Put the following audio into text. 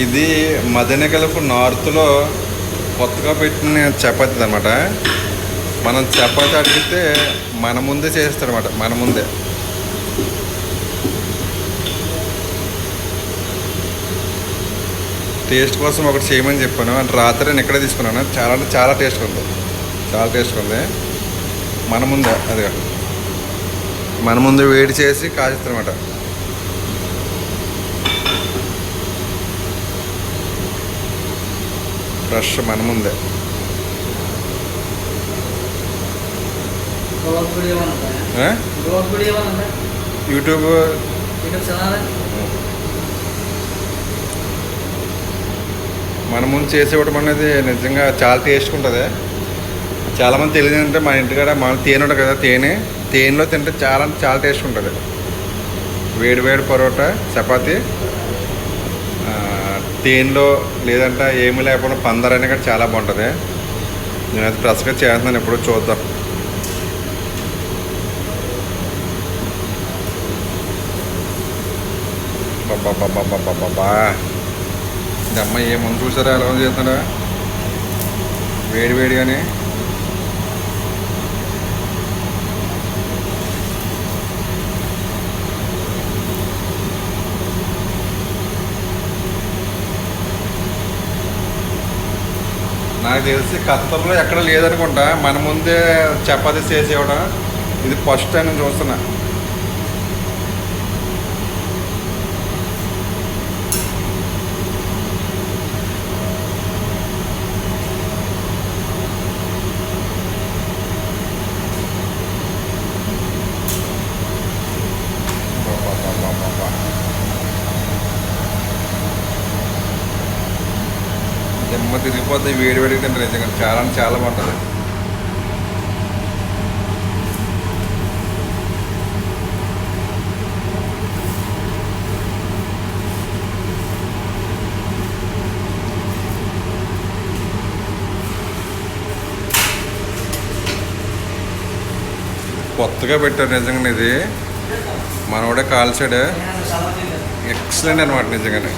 ఇది మదనగలపు నార్త్లో కొత్తగా పెట్టిన చపాతీ అనమాట. మనం చపాతీ అడిగితే మన ముందే చేస్తారన్నమాట, మన ముందే. టేస్ట్ కోసం ఒకటి చేయమని చెప్పాను అంటే రాత్రి నేను ఇక్కడే తీసుకున్నాను. చాలా అంటే చాలా టేస్ట్గా ఉంది, చాలా టేస్ట్గా ఉంది. మన ముందే అదిగా మన ముందే వేడి చేసి కాల్చుతారన్నమాట. ఫ్రెష్ మన ముందే. యూట్యూబ్ మన ముందు చేసేవడం అనేది నిజంగా చాలా టేస్ట్గా ఉంటుంది. చాలామంది తెలియదు అంటే మా ఇంటికాడ మన తేనె ఉంటుంది కదా, తేనెలో తింటే చాలా అంటే చాలా టేస్ట్గా ఉంటుంది. వేడి వేడి పరోటా చపాతీ తేనెలో, లేదంటే ఏమీ లేకుండా పందరైనా కూడా చాలా బాగుంటుంది. నేనైతే ఫ్రెష్గా చేస్తున్నాను, ఎప్పుడో చూద్దాం. బాబా ఇది అమ్మాయి ఏముంది చూసారా, ఎలా చేస్తున్నాడా వేడి వేడిగానే. నాకు తెలిసి ఖత్తర్లో ఎక్కడ లేదనుకుంటా మన ముందే చపాతీ చేసి ఇవ్వడం ఇది ఫస్ట్ టైం నేను చూస్తున్నా. దెమ్మ తిరిగిపోతే వేడి వేడిగా తింటారు. నిజంగా చాలా అంటే చాలా బాగుంటుంది. కొత్తగా పెట్టారు నిజంగా. ఇది మనోడే కాల్చాడు, ఎక్సలెంట్ అనమాట నిజంగానే.